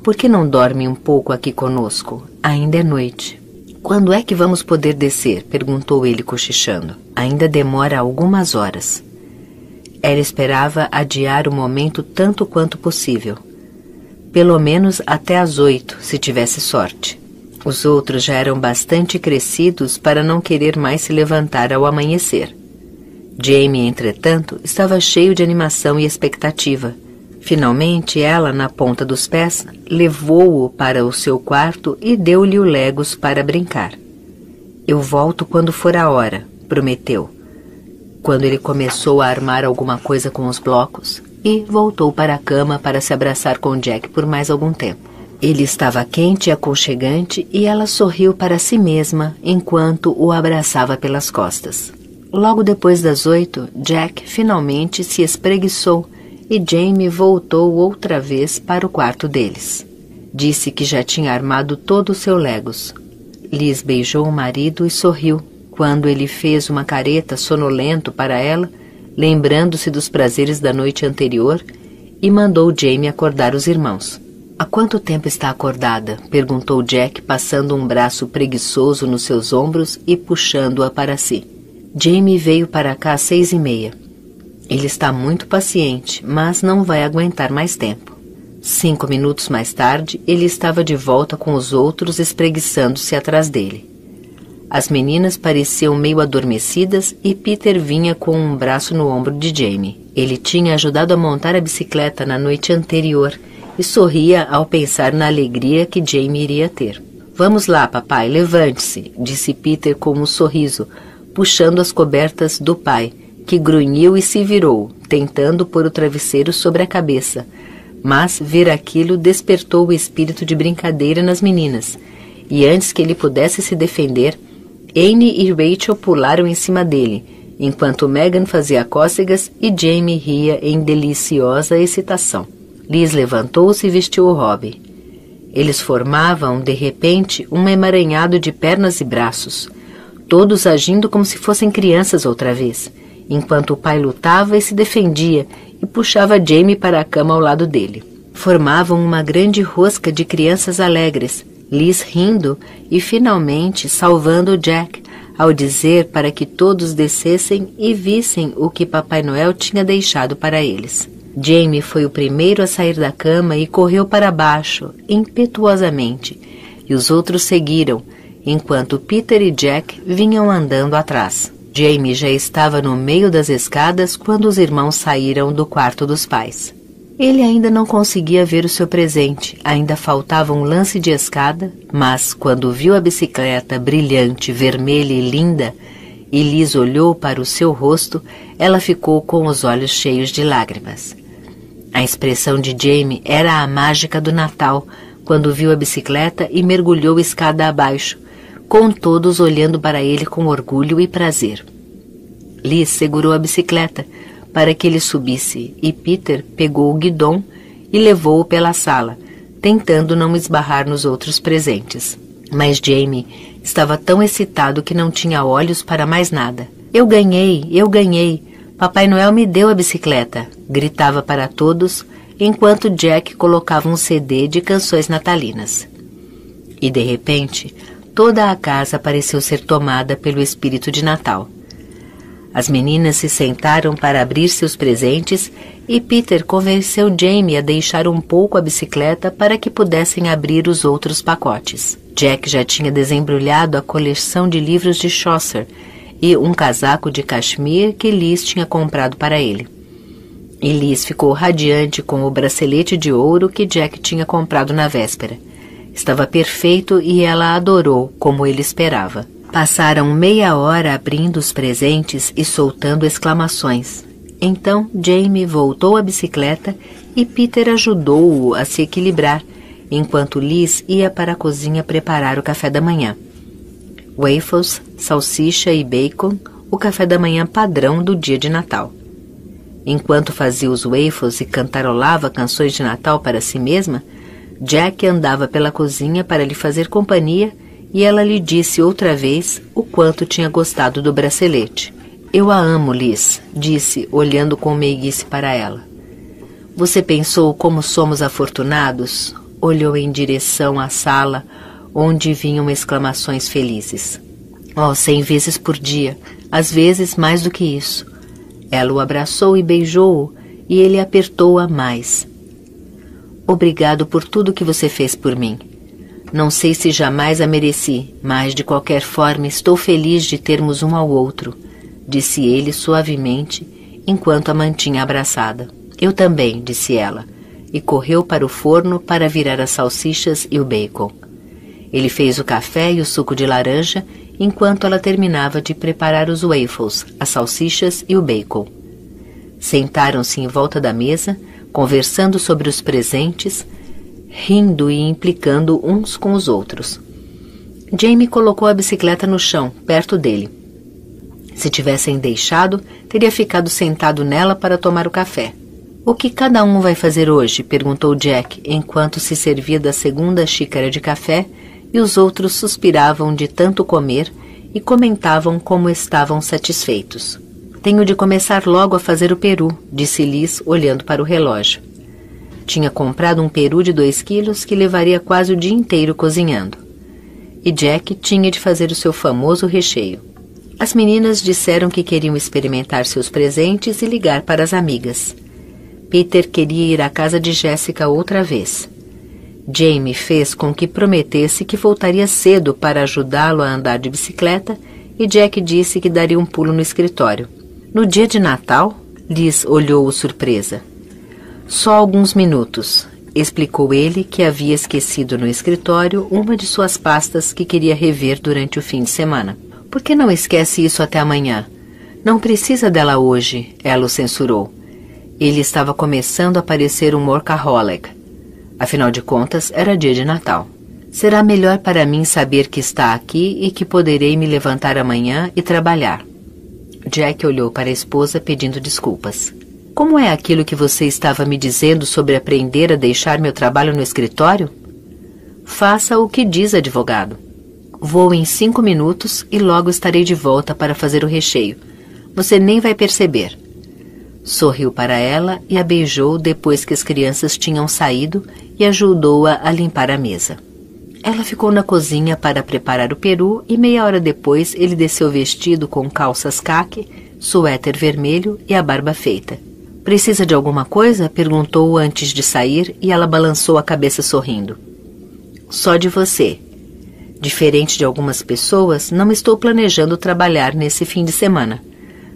Por que não dorme um pouco aqui conosco? Ainda é noite. Quando é que vamos poder descer? Perguntou ele cochichando. Ainda demora algumas horas. Ela esperava adiar o momento tanto quanto possível. Pelo menos até às 8, se tivesse sorte. Os outros já eram bastante crescidos para não querer mais se levantar ao amanhecer. Jamie, entretanto, estava cheio de animação e expectativa. Finalmente, ela, na ponta dos pés, levou-o para o seu quarto e deu-lhe o Legos para brincar. Eu volto quando for a hora, prometeu, quando ele começou a armar alguma coisa com os blocos, e voltou para a cama para se abraçar com Jack por mais algum tempo. Ele estava quente e aconchegante e ela sorriu para si mesma enquanto o abraçava pelas costas. Logo depois das 8, Jack finalmente se espreguiçou e Jamie voltou outra vez para o quarto deles. Disse que já tinha armado todo o seu Legos. Liz beijou o marido e sorriu quando ele fez uma careta sonolento para ela, lembrando-se dos prazeres da noite anterior, e mandou Jamie acordar os irmãos. Há quanto tempo está acordada? Perguntou Jack, passando um braço preguiçoso nos seus ombros e puxando-a para si. Jamie veio para cá às 6:30. Ele está muito paciente, mas não vai aguentar mais tempo. 5 minutos mais tarde, ele estava de volta com os outros espreguiçando-se atrás dele. As meninas pareciam meio adormecidas e Peter vinha com um braço no ombro de Jamie. Ele tinha ajudado a montar a bicicleta na noite anterior e sorria ao pensar na alegria que Jamie iria ter. Vamos lá, papai, levante-se, disse Peter com um sorriso, puxando as cobertas do pai, que grunhiu e se virou, tentando pôr o travesseiro sobre a cabeça. Mas ver aquilo despertou o espírito de brincadeira nas meninas, e antes que ele pudesse se defender, Anne e Rachel pularam em cima dele, enquanto Megan fazia cócegas e Jamie ria em deliciosa excitação. Liz levantou-se e vestiu o Robbie. Eles formavam, de repente, um emaranhado de pernas e braços, todos agindo como se fossem crianças outra vez, enquanto o pai lutava e se defendia e puxava Jamie para a cama ao lado dele. Formavam uma grande rosca de crianças alegres, Liz rindo e finalmente salvando Jack ao dizer para que todos descessem e vissem o que Papai Noel tinha deixado para eles. Jamie foi o primeiro a sair da cama e correu para baixo, impetuosamente, e os outros seguiram, enquanto Peter e Jack vinham andando atrás. Jamie já estava no meio das escadas quando os irmãos saíram do quarto dos pais. Ele ainda não conseguia ver o seu presente, ainda faltava um lance de escada, mas quando viu a bicicleta brilhante, vermelha e linda, e Liz olhou para o seu rosto, ela ficou com os olhos cheios de lágrimas. A expressão de Jamie era a mágica do Natal, quando viu a bicicleta e mergulhou escada abaixo, com todos olhando para ele com orgulho e prazer. Liz segurou a bicicleta para que ele subisse e Peter pegou o guidão e levou-o pela sala, tentando não esbarrar nos outros presentes. Mas Jamie estava tão excitado que não tinha olhos para mais nada. Eu ganhei! Papai Noel me deu a bicicleta!" gritava para todos, enquanto Jack colocava um CD de canções natalinas. E de repente, toda a casa pareceu ser tomada pelo espírito de Natal. As meninas se sentaram para abrir seus presentes e Peter convenceu Jamie a deixar um pouco a bicicleta para que pudessem abrir os outros pacotes. Jack já tinha desembrulhado a coleção de livros de Chaucer e um casaco de cachemir que Liz tinha comprado para ele. E Liz ficou radiante com o bracelete de ouro que Jack tinha comprado na véspera. Estava perfeito e ela adorou, como ele esperava. Passaram meia hora abrindo os presentes e soltando exclamações. Então Jamie voltou à bicicleta e Peter ajudou-o a se equilibrar, enquanto Liz ia para a cozinha preparar o café da manhã. Waffles, salsicha e bacon, o café da manhã padrão do dia de Natal. Enquanto fazia os waffles e cantarolava canções de Natal para si mesma, Jack andava pela cozinha para lhe fazer companhia e ela lhe disse outra vez o quanto tinha gostado do bracelete. Eu a amo, Liz, disse, olhando com meiguice para ela. Você pensou como somos afortunados? Olhou em direção à sala, onde vinham exclamações felizes. 100 vezes por dia, às vezes mais do que isso. Ela o abraçou e beijou-o, e ele apertou-a mais. Obrigado por tudo que você fez por mim. Não sei se jamais a mereci, mas de qualquer forma estou feliz de termos um ao outro, disse ele suavemente, enquanto a mantinha abraçada. Eu também, disse ela, e correu para o forno para virar as salsichas e o bacon. Ele fez o café e o suco de laranja, enquanto ela terminava de preparar os waffles, as salsichas e o bacon. Sentaram-se em volta da mesa, conversando sobre os presentes, rindo e implicando uns com os outros. Jamie colocou a bicicleta no chão, perto dele. Se tivessem deixado, teria ficado sentado nela para tomar o café. O que cada um vai fazer hoje? Perguntou Jack, enquanto se servia da segunda xícara de café e os outros suspiravam de tanto comer e comentavam como estavam satisfeitos. Tenho de começar logo a fazer o peru, disse Liz, olhando para o relógio. Tinha comprado um peru de 2 quilos que levaria quase o dia inteiro cozinhando. E Jack tinha de fazer o seu famoso recheio. As meninas disseram que queriam experimentar seus presentes e ligar para as amigas. Peter queria ir à casa de Jessica outra vez. Jamie fez com que prometesse que voltaria cedo para ajudá-lo a andar de bicicleta e Jack disse que daria um pulo no escritório. No dia de Natal, Liz olhou-o surpresa. Só alguns minutos, explicou ele que havia esquecido no escritório uma de suas pastas que queria rever durante o fim de semana. Por que não esquece isso até amanhã? Não precisa dela hoje, ela o censurou. Ele estava começando a parecer um workaholic. Afinal de contas, era dia de Natal. Será melhor para mim saber que está aqui e que poderei me levantar amanhã e trabalhar. Jack olhou para a esposa pedindo desculpas. Como é aquilo que você estava me dizendo sobre aprender a deixar meu trabalho no escritório? Faça o que diz, advogado. Vou em 5 minutos e logo estarei de volta para fazer o recheio. Você nem vai perceber. Sorriu para ela e a beijou depois que as crianças tinham saído e ajudou-a a limpar a mesa. Ela ficou na cozinha para preparar o peru e meia hora depois ele desceu vestido com calças caque, suéter vermelho e a barba feita. Precisa de alguma coisa? Perguntou antes de sair e ela balançou a cabeça sorrindo. Só de você. Diferente de algumas pessoas, não estou planejando trabalhar nesse fim de semana.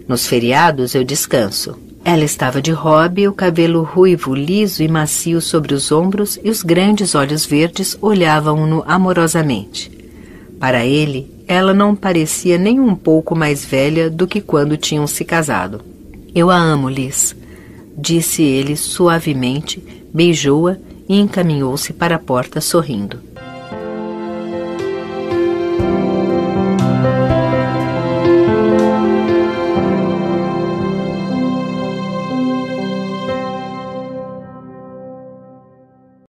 Nos feriados eu descanso. Ela estava de hobby, o cabelo ruivo, liso e macio sobre os ombros e os grandes olhos verdes olhavam-no amorosamente. Para ele, ela não parecia nem um pouco mais velha do que quando tinham se casado. Eu a amo, Liz, disse ele suavemente, beijou-a e encaminhou-se para a porta sorrindo.